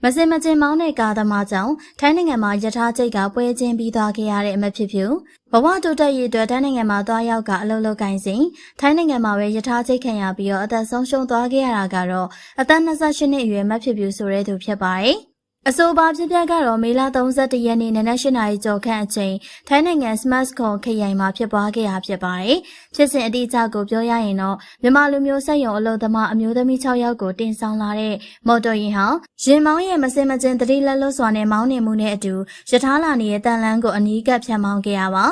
မစင်မကျင်မောင်းတဲ့ကားသမားကြောင့်ထိုင်းနိုင်ငံမှာယထာကျိတ်ကပွဲချင်းပြီးသွားခဲ့ရတဲ့အမဖြစ်ဖြူဘဝတိုးတက်ရေးအတွက်ထိုင်းနိုင်ငံမှာသွားရောက်ကအလုပ်လုပ်ကိုင်စဉ်ထိုင်းနိုင်ငံမှာပဲယထာကျိတ်ခံရပြီးတော့အသက်ဆုံးရှုံးသွားခဲ့ရတာကတော့အသက်28နှစ်အရွယ်မဖြစ်ဖြူဆိုတဲ့သူဖြစ်ပါတယ်အဆိုပါဖြစ်ပျက်ကတော့မေလ31ရက်နေ့နနက်8နာရီကျော်ခန့်အချိန်ထိုင်းနိုင်ငံစမတ်ခွန်ခရိုင်မှာဖြစ်ပွားခဲ့တာဖြစ်ပါတယ်။ဖြစ်စဉ်အတိအကျကိုပြောရရင်တော့မြန်မာလူမျိုးဆက်ရုံအလုပ်သမားအမျိုးသမီး6ယောက်ကိုတင်ဆောင်လာတဲ့မော်တော်ယာဉ်ဟာရင်မောင်းရဲ့မစင်မကျင်သတိလက်လွတ်စွာနဲ့မောင်းနေမှုနဲ့အတူရထားလာနေတဲ့တန်လန်းကိုအနီးကပ်ဖြတ်မောင်းခဲ့ရပါ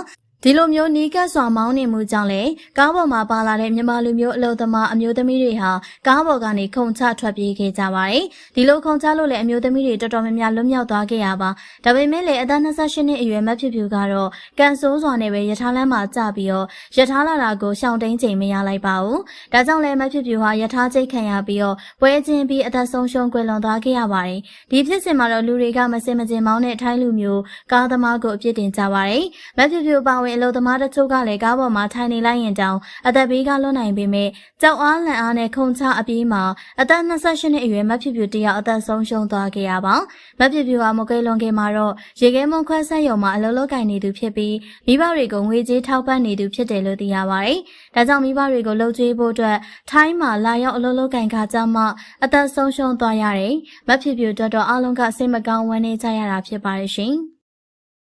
ဒီလိုမျိုးနီးကပ်စွာမောင်းနေမှုကြောင့်လေကားပေါ်မှာပါလာတဲ့မြန်မာလူမျိုးအလုပ်သမားအမျိုးသမီးတွေဟာကားပေါ်ကနေခုန်ချထွက်ပြေးခဲ့ကြပါတယ်။ဒီလိုခုန်ချလို့လည်းအမျိုးသမီးတွေတော်တော်များများလွတ်မြောက်သွားခဲ့ရပါ။ဒါပေမဲ့လည်းအသက်28နှစ်အရွယ်မဖြစ်ဖြူကတော့ကန်ဆိုးစွာနဲ့ပဲရထားလမ်းမှာကျပြီးတော့ရထားလာတာကိုရှောင်တိန်ချိန်မရလိုက်ပါဘူး။ဒါကြောင့်လည်းမဖြစ်ဖြူဟာရထားကျိတ်ခံရပြီးတော့ပွဲချင်းပြီးအသက်ဆုံးရှုံးကွယ်လွန်သွားခဲ့ရပါတယ်။ဒီဖြစ်စဉ်မှာတော့လူတွေကမစင်မကျင်မောင်းတဲ့ထိုင်းလူမျိုးကားသမားကိုအပြစ်တင်ကြပါတယ်။မဖြစ်ဖြူပါဝင်အလုပ်သမားတချို့ကလည်းကားပေါ်မှာထိုင်နေလိုက်ရင်တောင်အသက်ဘေးကလွတ်နိုင်ပေမဲ့ကြောက်အားလန့်အားနဲ့ခုန်ချအပြေးမှာအသက်28နှစ်အရွယ်မဖြစ်ဖြူတယောက်အသက်ဆုံးရှုံးသွားခဲ့ရပါမဖြစ်ဖြူဟာမကွေလွန်ခင်မှာတော့ရေခဲမုံခွဲဆက်ရုံမှာအလုပ်လုပ်ကိုင်နေသူဖြစ်ပြီးမိဘတွေကိုငွေကြေးထောက်ပံ့နေသူဖြစ်တယ်လို့သိရပါတယ်။ဒါကြောင့်မိဘတွေကိုလှုပ်ကြွေးဖို့အတွက်ထိုင်းမှာလာရောက်အလုပ်လုပ်ကိုင်ခါကြမှအသက်ဆုံးရှုံးသွားရတယ်။မဖြစ်ဖြူတော်တော်အားလုံးကစိတ်မကောင်းဝမ်းနည်းကြရတာဖြစ်ပါတယ်ရှင်။